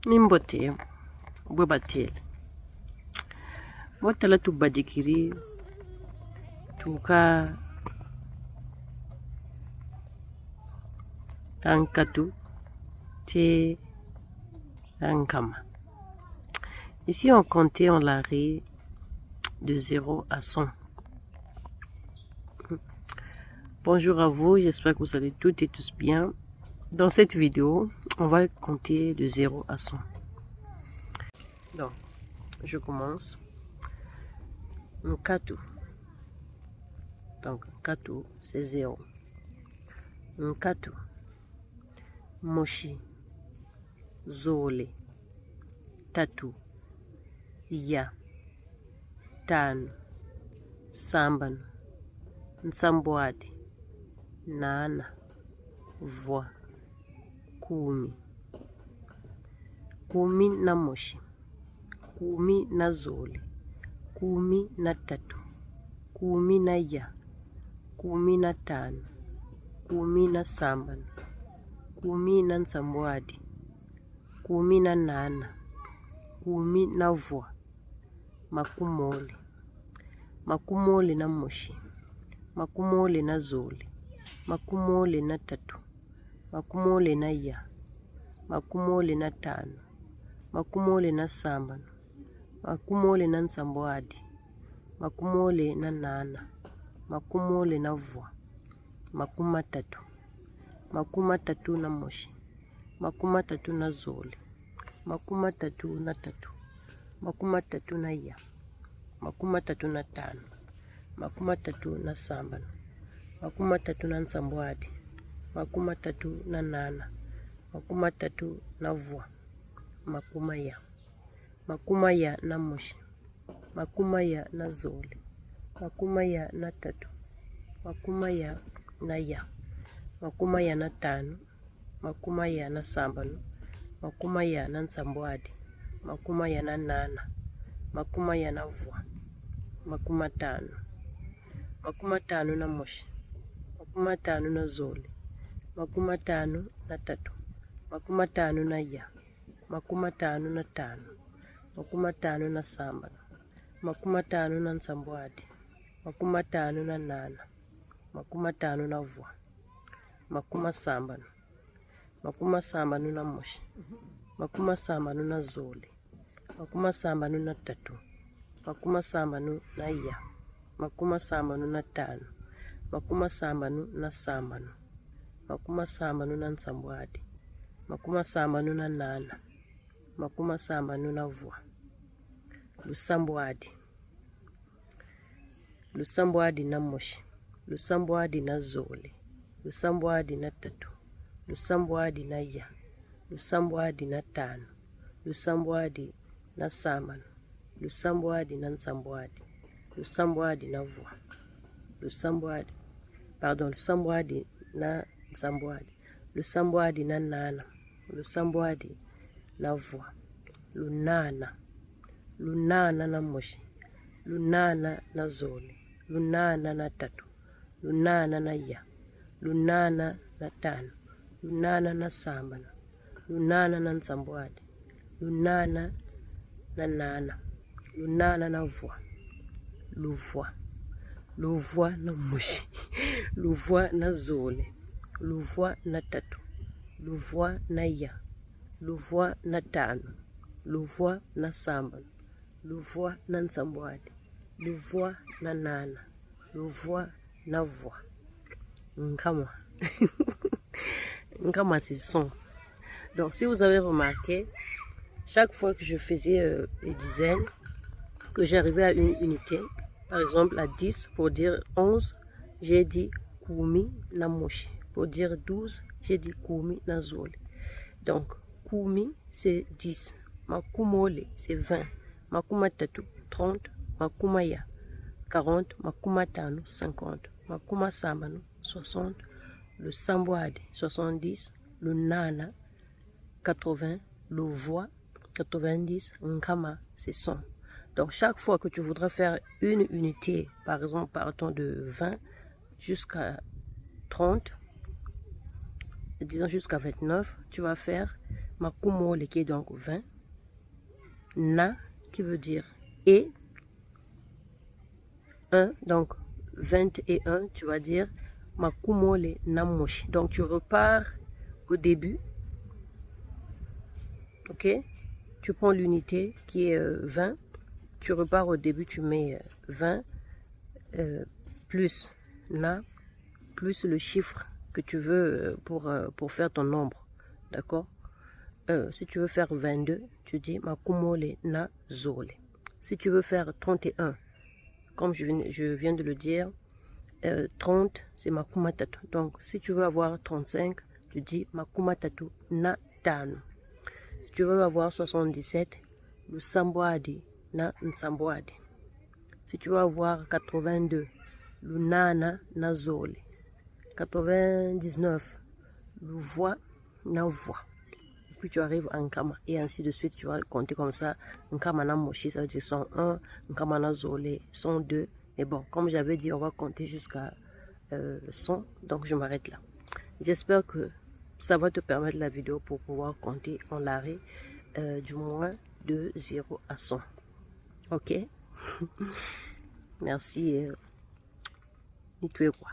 Nimbote Bobatel Motala tu badikiri Tuka Tankatu Te Ankama. Ici on comptait en l'arrêt de 0 à 100. Bonjour à vous, j'espère que vous allez toutes et tous bien. Dans cette vidéo, on va compter de 0 à 100. Donc, je commence. Nkatu. Donc, Nkatu, c'est 0. Nkatu. Moshi. Zole. Tatu. Ya. Tano. Samban. Nsambwadi. Nana. Voix. Kumi. Kumi na moshi. Kumi na zole. Kumi na tatu. Kumi na ya. Kumi na tano. Kumi na samban. Kumi na nsambwadi. Kumi na nana. Kumi na voix. Makumole. Makumole na moshi. Makumole na zole. Makumole na tatu. Makumole na ya. Makumole na tano. Makumole na samban. Makumole na nsambwadi. Makumole na nana. Makumole na voix. Makumatatu. Makumatatu na moshi. Makumatatu na zole. Makumatatu na tatu. Makumatatu na ya. Makumatatu na tano. Makumatatu na samban. Makumatatu na nsambwadi. Makumatatu na nana. Makumatatu na voix. Makumaya. Makumaya na moshi. Makumaya na zole. Makumaya na tatu. Makumaya na ya. Makumaya na tano. Makumaya na sambano. Makumaya na nsambwadi. Makumaya na nana. Makumaya na voix. Makumatano. Makumatano na moshi. Makumatano na zole. Makumatano na tatu. Makumatano na ya. Makumatano na tano. Makumatano na sambano. Makumatano na nsambwadi. Makumatano na nana. Makumatano na voix. Makumasambano. Makumasambano na moshi. Makumasambano na zole. Makumasambano na tatu. Makumasambano na ya. Makumasambano na tano. Makumasambano na sambano. Makumasambano na nsambwadi. Makumasambano na nana. Makumasambano na voix. Lusambwadi. Lusambwadi na moshi. Lusambwadi na zole. Lusambwadi na tatu. Lusambwadi na ya. Lusambwadi na tano. Lusambwadi na samano. Lusambwadi na nsambwadi. Lusambwadi na voix. Lusambwadi. Lusambwadi na nsambwadi. Lusambwadi na nana. Lusambwadi na voix. Lunana. Lunana na moshi. Lunana na zole. Lunana na tatu. Lunana na ya. Lunana na tano. Lunana na sambana. Lunana na nsambwadi. Lunana na nana. Lunana na voix. Louvois. Louvois na moshi. Louvois na zole. Louvois na tatu. Louvois na ya. Louvois na tano. Louvois na sambana. Louvois na nsambwadi. Louvois na nana. Louvois na voix. Nkama. Nkama c'est son. Donc si vous avez remarqué, chaque fois que je faisais les dizaines, que j'arrivais à une unité, par exemple à 10, pour dire 11, j'ai dit Kumi na moshi. Pour dire 12, j'ai dit Kumi na zole. Donc Kumi c'est 10, Makumole c'est 20, Makumatatu 30, Makumaya 40, Makumatano 50, Makumasambano 60, le Sambwadi 70, le Nana 80, le Voix 90, Nkama c'est 100. Donc chaque fois que tu voudrais faire une unité, par exemple partons de 20 jusqu'à 30, disons jusqu'à 29, tu vas faire makumole qui est donc 20, na qui veut dire et 1, donc 21, tu vas dire makumole na moshi. Donc tu repars au début, ok? Tu prends l'unité qui est 20, tu repars au début, tu mets 20 plus na plus le chiffre que tu veux pour faire ton nombre, d'accord? Si tu veux faire 22, tu dis makumole na zole. Si tu veux faire 31, comme je viens de le dire, 30 c'est makumatatu. Donc si tu veux avoir 35, tu dis makumatatu na tano. Si tu veux avoir 77, lusambwadi na nsambwadi. Si tu veux avoir 82, lunana na zole. 99, le voix na voix. Et puis tu arrives en Nkama et ainsi de suite. Tu vas compter comme ça. Nkama na moshi, ça veut dire 101. Nkama na zole, 102. Mais bon, comme j'avais dit, on va compter jusqu'à 100. Donc je m'arrête là. J'espère que ça va te permettre la vidéo pour pouvoir compter en l'arrêt du moins de 0 à 100. Ok? Merci. Et tu es quoi?